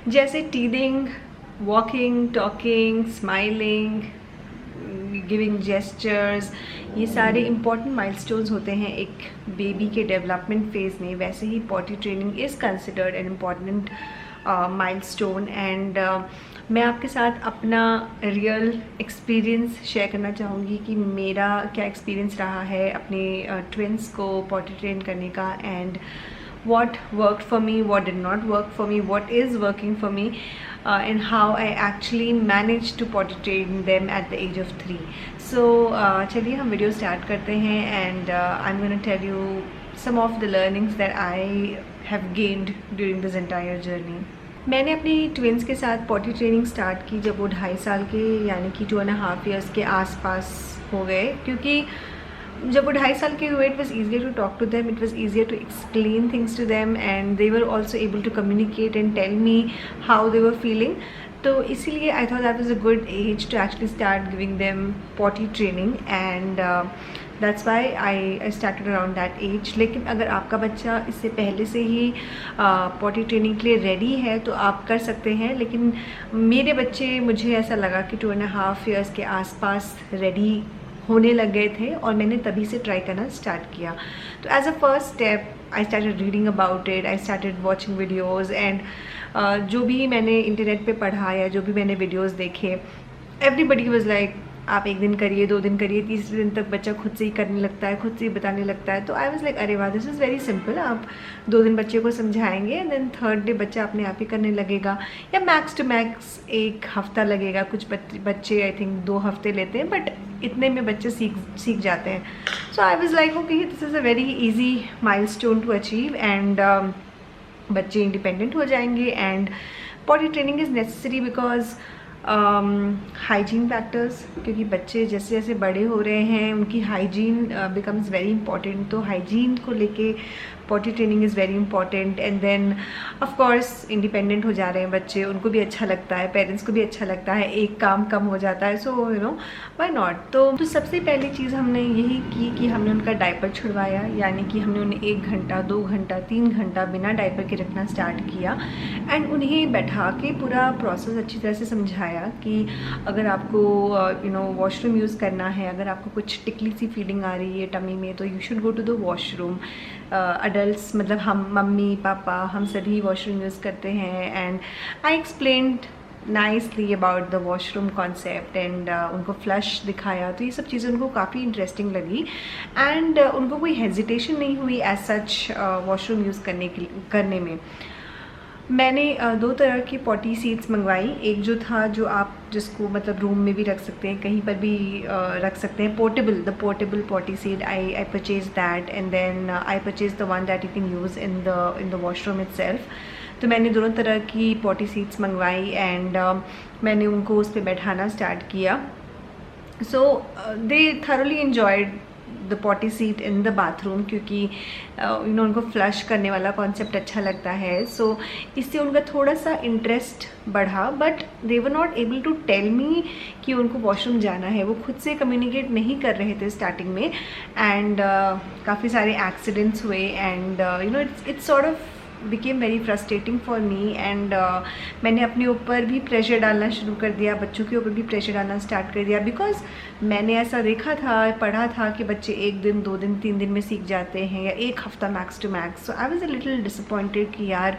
जैसे teething, walking, talking, smiling, giving gestures, ये सारे इम्पॉर्टेंट माइलस्टोन्स होते हैं एक बेबी के डेवलपमेंट फेज़ में। वैसे ही potty training is considered an important milestone. And मैं आपके साथ अपना रियल एक्सपीरियंस शेयर करना चाहूँगी कि मेरा क्या एक्सपीरियंस रहा है अपने ट्विंस को पॉटी ट्रेन करने का, and what worked for me, what did not work for me, what is working for me, and how I actually managed to potty train them at the age of 3. So चलिए हम video start करते हैं, and I'm going to tell you some of the learnings that I have gained during this entire journey. मैंने अपनी twins के साथ potty training start की जब वो 2.5 साल के यानी कि 2.5 years के आसपास हो गए, क्योंकि जब वो 2.5 साल के हुए, it was easier to talk to them, it was easier to explain things to them, and they were also able to communicate and tell me how they were feeling. तो इसीलिए I thought that was a good age to actually start giving them potty training, and that's why I started around that age. लेकिन अगर आपका बच्चा इससे पहले से ही potty training के लिए रेडी है तो आप कर सकते हैं, लेकिन मेरे बच्चे, मुझे ऐसा लगा कि 2.5 years के आसपास रेडी होने लग गए थे, और मैंने तभी से ट्राई करना स्टार्ट किया। तो as a first step I started reading about it, I started watching videos, and जो भी मैंने इंटरनेट पे पढ़ा या जो भी मैंने वीडियोज़ देखे, एवरीबडी वाज लाइक आप 1 दिन करिए, 2 दिन करिए, तीसरे दिन तक बच्चा खुद से ही करने लगता है, खुद से ही बताने लगता है। तो आई वाज लाइक अरे वाह, दिस इज़ वेरी सिंपल। आप 2 दिन बच्चे को समझाएंगे एंड देन 3rd डे बच्चा अपने आप ही करने लगेगा, या मैक्स टू मैक्स 1 हफ्ता लगेगा। कुछ बच्चे आई थिंक 2 हफ्ते लेते हैं, बट इतने में बच्चे सीख जाते हैं। So I was like okay, this is a very easy milestone to achieve, and बच्चे इंडिपेंडेंट हो जाएंगे। And potty training is necessary because hygiene factors, क्योंकि बच्चे जैसे जैसे बड़े हो रहे हैं उनकी हाइजीन बिकम्स वेरी इंपॉर्टेंट। तो हाइजीन को लेके potty training is very important. And then of course independent हो जा रहे हैं बच्चे, उनको भी अच्छा लगता है, पेरेंट्स को भी अच्छा लगता है, एक काम कम हो जाता है, सो यू नो व्हाई नॉट। तो सबसे पहली चीज़ हमने यही की कि हमने उनका डायपर छुड़वाया, यानी कि हमने उन्हें 1 घंटा, 2 घंटा, 3 घंटा बिना डायपर के रखना स्टार्ट किया, एंड उन्हें बैठा के पूरा प्रोसेस अच्छी तरह से समझाया कि अगर आपको यू नो वॉशरूम यूज़ करना है, अगर आपको कुछ टिकली सी फीलिंग आ रही है टमी में, तो you should go to the washroom. Adults मतलब हम, मम्मी पापा, हम सभी वॉशरूम यूज़ करते हैं, and I explained nicely about the washroom concept, and उनको फ्लश दिखाया। तो ये सब चीज़ें उनको काफ़ी इंटरेस्टिंग लगी, एंड उनको कोई हेजिटेशन नहीं हुई एज सच वॉशरूम यूज़ करने में। मैंने 2 तरह की पॉटी सीट्स मंगवाई। एक जो था, जो आप जिसको मतलब रूम में भी रख सकते हैं, कहीं पर भी रख सकते हैं, the portable potty seat. I purchase that, and then I purchase the one that you can use in the washroom itself. तो मैंने दोनों तरह की पॉटी सीट्स मंगवाई, एंड मैंने उनको उस पर बैठाना स्टार्ट किया। So they thoroughly enjoyed the potty seat in the bathroom, क्योंकि यू नो उनको फ्लश करने वाला कॉन्सेप्ट अच्छा लगता है। सो इससे उनका थोड़ा सा इंटरेस्ट बढ़ा, but they were not able to tell me कि उनको वॉशरूम जाना है। वो खुद से कम्युनिकेट नहीं कर रहे थे स्टार्टिंग में, एंड काफ़ी सारे एक्सीडेंट्स हुए, and you know it's sort of became very frustrating for me, and मैंने अपने ऊपर भी प्रेशर डालना शुरू कर दिया, बच्चों के ऊपर भी प्रेशर डालना स्टार्ट कर दिया, बिकॉज मैंने ऐसा देखा था, पढ़ा था कि बच्चे 1 दिन, 2 दिन, 3 दिन में सीख जाते हैं, या 1 हफ्ता max to max. So I was a little disappointed कि यार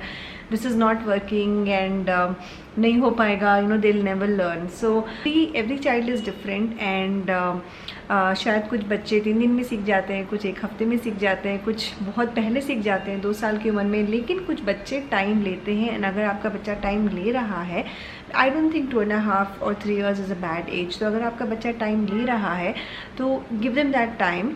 this is not working, and नहीं हो पाएगा, you know they will never learn. So every child is different, and शायद कुछ बच्चे 3 दिन में सीख जाते हैं, कुछ 1 हफ्ते में सीख जाते हैं, कुछ बहुत पहले सीख जाते हैं 2 साल की उम्र में, लेकिन कुछ बच्चे टाइम लेते हैं। एंड अगर आपका बच्चा टाइम ले रहा है, I don't think 2.5 or 3 years is a bad age. तो अगर आपका बच्चा टाइम ले रहा है तो give them that time.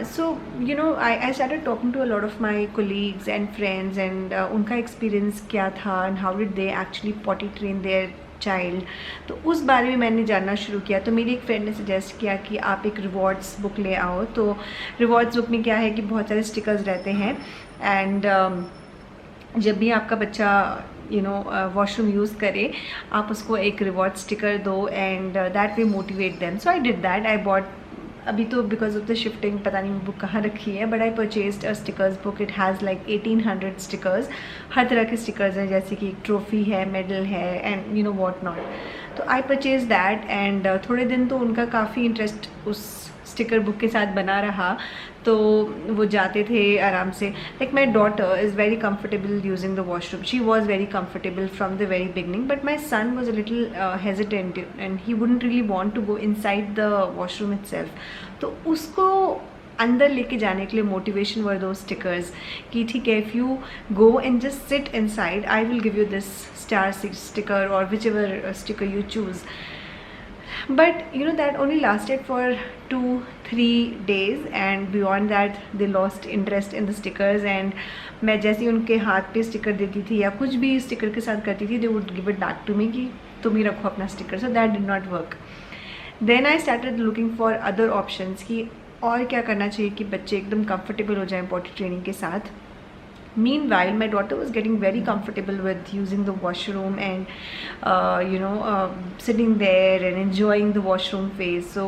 So you know I started talking to a lot of my colleagues and friends, and उनका एक्सपीरियंस क्या था, and how did they actually potty train their child. तो उस बारे में मैंने जानना शुरू किया। तो मेरी एक फ्रेंड ने सजेस्ट किया कि आप एक रिवॉर्ड्स बुक ले आओ। तो रिवॉर्ड्स बुक में क्या है कि बहुत सारे स्टिकर्स रहते हैं, एंड जब भी आपका बच्चा यू नो वॉशरूम यूज़ करे, आप उसको एक रिवॉर्ड स्टिकर दो, and that way motivate them. So I did that. I bought अभी तो बिकॉज ऑफ द शिफ्टिंग पता नहीं बुक कहाँ रखी है, but I purchased a stickers book. It has like 1800 stickers. हर तरह के स्टिकर्स हैं, जैसे कि एक ट्रॉफी है, मेडल है, and you know what not. तो आई परचेज दैट एंड थोड़े दिन तो उनका काफ़ी इंटरेस्ट उस स्टिकर बुक के साथ बना रहा. तो वो जाते थे आराम से. Like my daughter is very comfortable using the washroom. She was very comfortable from the very beginning, but my son was a little hesitant and he wouldn't really want to go inside the washroom itself. तो उसको अंदर लेके जाने के लिए motivation वर दो stickers कि ठीक है, if you go and just sit inside, I will give you this star sticker or whichever sticker you choose. But you know that only lasted for 2-3 days and beyond that they lost interest in the stickers. and मैं जैसे ही उनके हाथ पे sticker देती थी या कुछ भी स्टिकर के साथ करती थी, they would give it back to me कि तुम ही रखो अपना sticker. so that did not work. then I started looking for other options कि और क्या करना चाहिए कि बच्चे एकदम comfortable हो जाएं potty training के साथ. Meanwhile, my daughter was getting very comfortable with using the washroom and sitting there and enjoying the washroom phase. So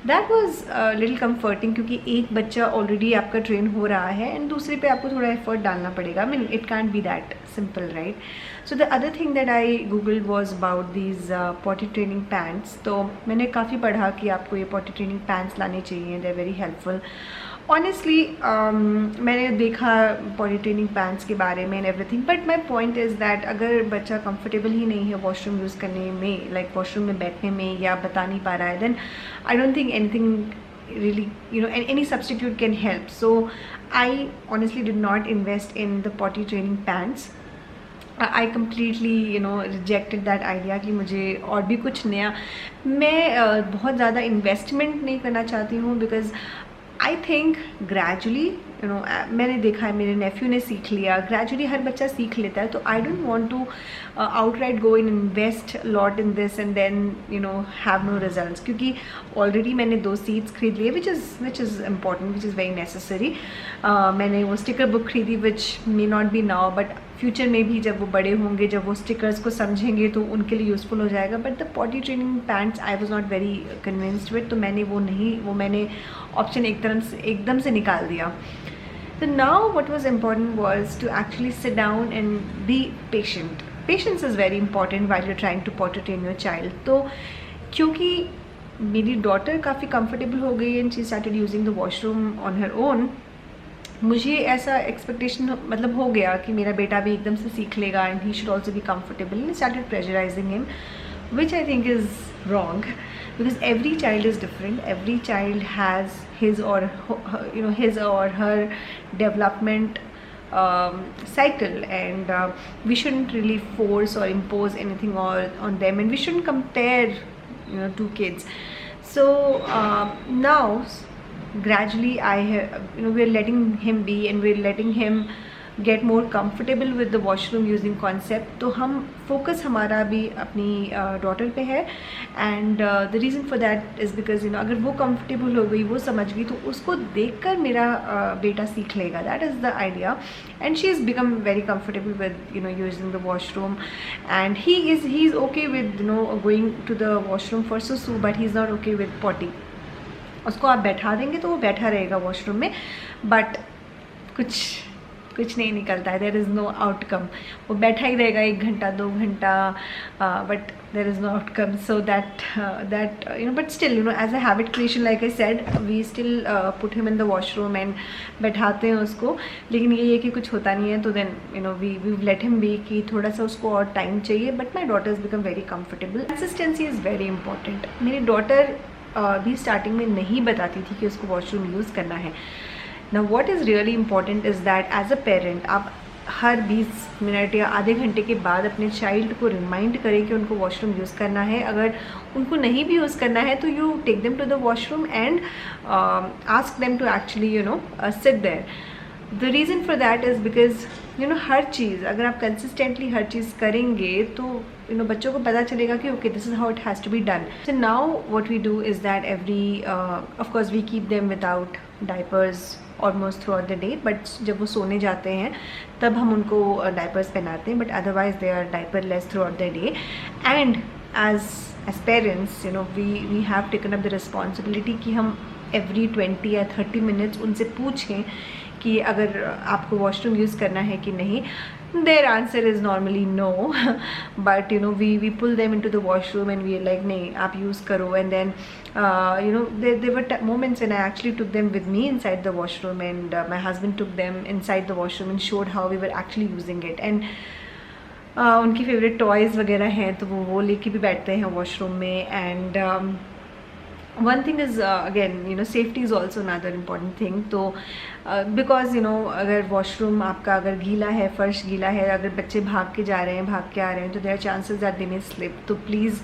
that was a little comforting क्योंकि एक बच्चा already आपका train हो रहा है and दूसरे पे आपको थोड़ा effort डालना पड़ेगा. I mean, it can't be that simple, right? So the other thing that I googled was about these potty training pants. तो मैंने काफ़ी पढ़ा कि आपको ये potty training pants लाने चाहिए. They're very helpful. ऑनेस्टली मैंने देखा potty training पैंट्स के बारे में and everything, but my point is that अगर बच्चा कंफर्टेबल ही नहीं है वॉशरूम यूज़ करने में, लाइक वॉशरूम में बैठने में, या बता नहीं पा रहा है, then I don't think anything really, any substitute can help. So I honestly did not invest in the potty training pants. I completely rejected that idea कि मुझे और भी कुछ नया, मैं बहुत ज़्यादा इन्वेस्टमेंट नहीं करना चाहती हूँ. बिकॉज आई थिंक ग्रेजुअली मैंने देखा है, मेरे नेफ्यू ने सीख लिया, ग्रेजुअली हर बच्चा सीख लेता है. तो I don't want to outright go in invest lot in this and then have no results. क्योंकि ऑलरेडी मैंने 2 सीट्स खरीद लिए which is important, which is very necessary. मैंने वो स्टिकर बुक खरीदी which may not be now, but future में भी जब वो बड़े होंगे, जब वो स्टिकर्स को समझेंगे तो उनके लिए यूज़फुल हो जाएगा. But the potty training pants I was not very convinced with. तो मैंने ऑप्शन एकदम से निकाल दिया. So now what was important was to actually sit down and be patient. Patience is very important while you're trying to potty train your child. तो क्योंकि मेरी daughter काफ़ी comfortable हो गई and she started using the washroom on her own, मुझे ऐसा expectation मतलब हो गया कि मेरा बेटा भी एकदम से सीख लेगा and he should also be comfortable, and I started pressurizing him, which I think is wrong. Because every child is different, every child has his or her development cycle, and we shouldn't really force or impose anything on them, and we shouldn't compare two kids. So now gradually we're letting him be, and we're letting him get more comfortable with the washroom using concept. तो हम focus हमारा भी अपनी daughter पे है, and the reason for that is because अगर वो comfortable हो गई, वो समझ गई, तो उसको देखकर मेरा बेटा सीख लेगा. That is the idea, and she has become very comfortable with using the washroom, and he's okay with going to the washroom for susu, but he's not okay with potty. उसको आप बैठा देंगे तो वो बैठा रहेगा वॉशरूम में, but कुछ नहीं निकलता है. There is no outcome. वो बैठा ही रहेगा 1 घंटा 2 घंटा, but there is no outcome. So that but still as a habit creation, like I said, we still put him in the washroom and बैठाते हैं उसको. लेकिन ये है कि कुछ होता नहीं है, तो then we let him be, कि थोड़ा सा उसको और टाइम चाहिए. But my daughter is become very comfortable. Consistency is very important. मेरी डॉटर भी स्टार्टिंग में नहीं बताती थी कि उसको वॉशरूम यूज़ करना है. Now what is really important is that as a parent, आप हर 20 मिनट या आधे घंटे के बाद अपने चाइल्ड को रिमाइंड करें कि उनको वॉशरूम यूज़ करना है. अगर उनको नहीं भी यूज़ करना है तो you take them to the washroom and ask them to actually sit there. The reason for that is because हर चीज़ अगर आप कंसिस्टेंटली हर चीज़ करेंगे तो बच्चों को पता चलेगा कि okay, this is how it has to be done. So now what we do is that every of course we keep them without diapers almost throughout the day. But जब वो सोने जाते हैं तब हम उनको डायपर्स पहनाते हैं, but otherwise they are diaperless throughout the day. And as parents we have taken up the responsibility कि हम एवरी 20 या 30 मिनट्स उनसे पूछें कि अगर आपको वॉशरूम यूज़ करना है कि नहीं. Their answer is normally no, but you know we pull them into the washroom and we are like नहीं आप use करो. And then you know there were moments when I actually took them with me inside the washroom, and my husband took them inside the washroom and showed how we were actually using it. And उनकी favourite toys वगैरह हैं तो वो लेके भी बैठते हैं washroom में. And one thing is again you know safety is also another important thing. तो because you know अगर वॉशरूम आपका अगर गीला है, फर्श गीला है, अगर बच्चे भाग के जा रहे हैं, भाग के आ रहे हैं, तो there chances that they may slip. तो please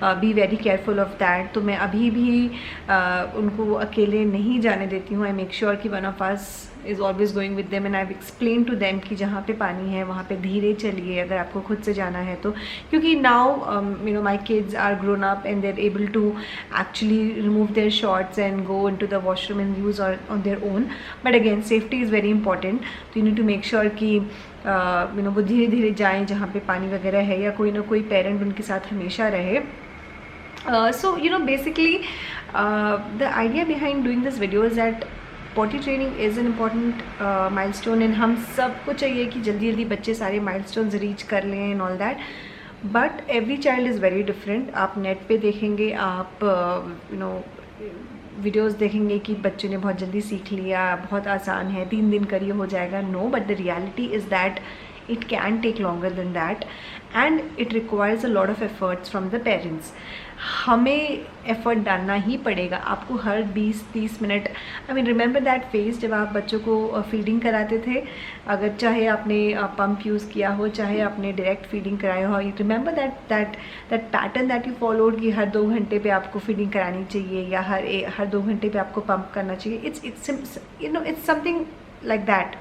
be very careful of that. तो मैं अभी भी उनको अकेले नहीं जाने देती हूँ. आई मेक श्योर कि one of us is always going with them, and I have explain to them कि जहाँ पे पानी है वहाँ पे धीरे चलिए अगर आपको खुद से जाना है तो. क्योंकि now you know my kids are grown up and they are able to actually remove their shorts and go in to the washroom and use on their own. But again safety is very important. तो you need to make sure कि you know वो धीरे धीरे जाएँ जहाँ पे पानी वगैरह है, या कोई ना कोई पेरेंट उनके साथ हमेशा रहे. So you know basically the idea behind doing this video is that potty training is an important milestone, and हम सबको चाहिए कि जल्दी जल्दी बच्चे सारे milestones reach कर लें and all that. But every child is very different. आप नेट पे देखेंगे, आप you know वीडियोस देखेंगे कि बच्चे ने बहुत जल्दी सीख लिया, बहुत आसान है, 3 दिन करिए हो जाएगा. No, but the reality is that it can take longer than that, and it requires a lot of efforts from the parents. हमें एफर्ट डालना ही पड़ेगा. आपको हर 20-30 minute, I mean remember that phase जब आप बच्चों को फीडिंग कराते थे, अगर चाहे आपने पंप यूज़ किया हो, चाहे आपने डायरेक्ट फीडिंग कराया हो, remember that pattern that you followed कि हर 2 घंटे पे आपको फीडिंग करानी चाहिए या हर 2 घंटे पे आपको पंप करना चाहिए. It's you know it's something like that.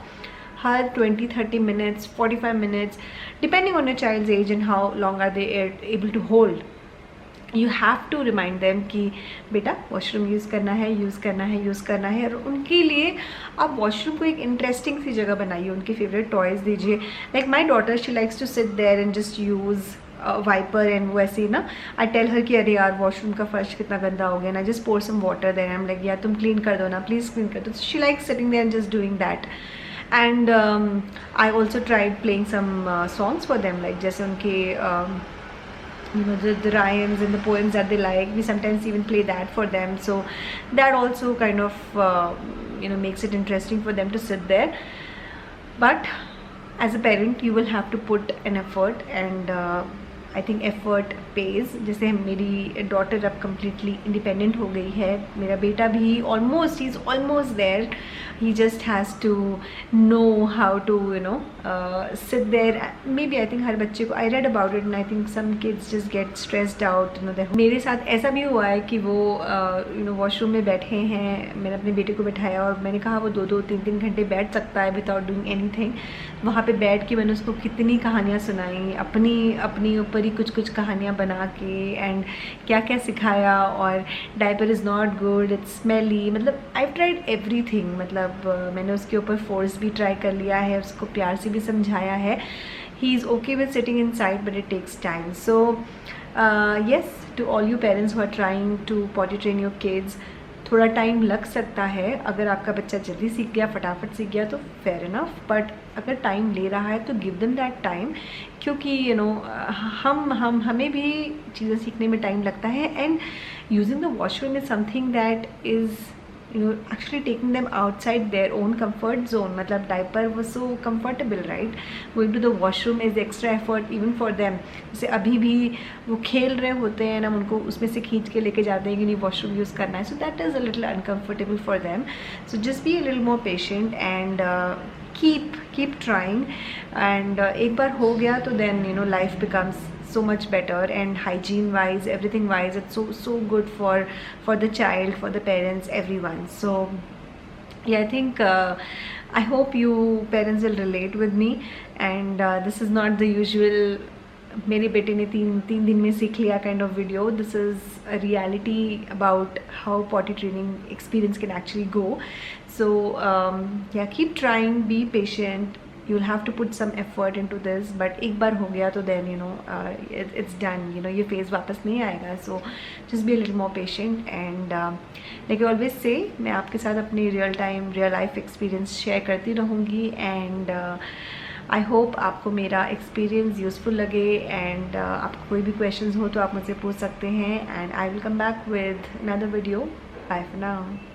Her 20-30 minutes, 45 minutes, depending on your child's age and how long are they able to hold, you have to remind them कि बेटा वॉशरूम यूज़ करना है, use करना है, use करना है. और उनके लिए आप वॉशरूम को एक इंटरेस्टिंग सी जगह बनाइए, उनके फेवरेट टॉयज़ दीजिए. Like my daughter, she likes to sit there and just use wiper and वो ऐसे ही ना. आई टेल हर कि अरे यार वॉशरूम का फर्श कितना गंदा हो गया ना, just pour some water there. I am like यार तुम क्लीन कर दो ना, प्लीज़ क्लीन कर दो. She likes sitting there and just doing that. And I also tried playing some songs for them, like जैसे उनके you know the rhymes and the poems that they like. We sometimes even play that for them, so that also kind of you know makes it interesting for them to sit there. But as a parent you will have to put an effort, and I think effort pays. जैसे मेरी daughter अब completely independent हो गई है, मेरा बेटा भी he's almost there. He just has to know how to you know sit there. Maybe I think हर बच्चे को, I read about it and I think some kids just get stressed out, you know. मेरे साथ ऐसा भी हुआ है कि वो you know वॉशरूम में बैठे हैं, मैंने अपने बेटे को बैठाया और मैंने कहा वो 2-3 घंटे बैठ सकता है विदाउट डूइंग एनीथिंग. वहाँ पे बैठ के मैंने उसको कितनी कहानियाँ सुनाई, अपनी ऊपर ही कुछ कहानियाँ बना के, एंड क्या क्या सिखाया. और diaper is not good, it's smelly, मतलब आई ट्राइड एवरीथिंग. मतलब मैंने उसके ऊपर फोर्स भी ट्राई कर लिया है, उसको प्यार से भी समझाया है. He is okay with sitting inside, but it takes time. So yes, to all you parents who are trying to potty train your kids, थोड़ा टाइम लग सकता है. अगर आपका बच्चा जल्दी सीख गया, फटाफट सीख गया तो फेयर इनफ. बट अगर टाइम ले रहा है तो गिव देम दैट टाइम, क्योंकि यू नो हमें भी चीज़ें सीखने में टाइम लगता है. And using the washroom is something that is you know actually taking them outside their own comfort zone. मतलब diaper was so comfortable, right? Going to the washroom is extra effort even for them. जैसे अभी भी वो खेल रहे होते हैं, हम उनको उसमें से खींच के लेके जाते हैं कि नहीं वॉशरूम यूज़ करना है. So that is a little uncomfortable for them. So just be a little more patient and keep trying. And एक बार हो गया तो then you know life becomes so much better, and hygiene wise, everything wise, it's so good for the child, for the parents, everyone. So yeah, I think I hope you parents will relate with me. And this is not the usual मेरे बेटे ने तीन दिन में सीख लिया kind of video. This is a reality about how potty training experience can actually go. So yeah, keep trying, be patient, you will have to put some effort into this, but एक बार हो गया तो then you know it's done, you know ये phase वापस नहीं आएगा. So just be a little more patient and like I always say, मैं आपके साथ अपनी real time real life experience share करती रहूँगी. एंड आई होप आपको मेरा एक्सपीरियंस यूज़फुल लगे. एंड आपको कोई भी क्वेश्चंस हो तो आप मुझसे पूछ सकते हैं. And I will come back with another video. Bye for now.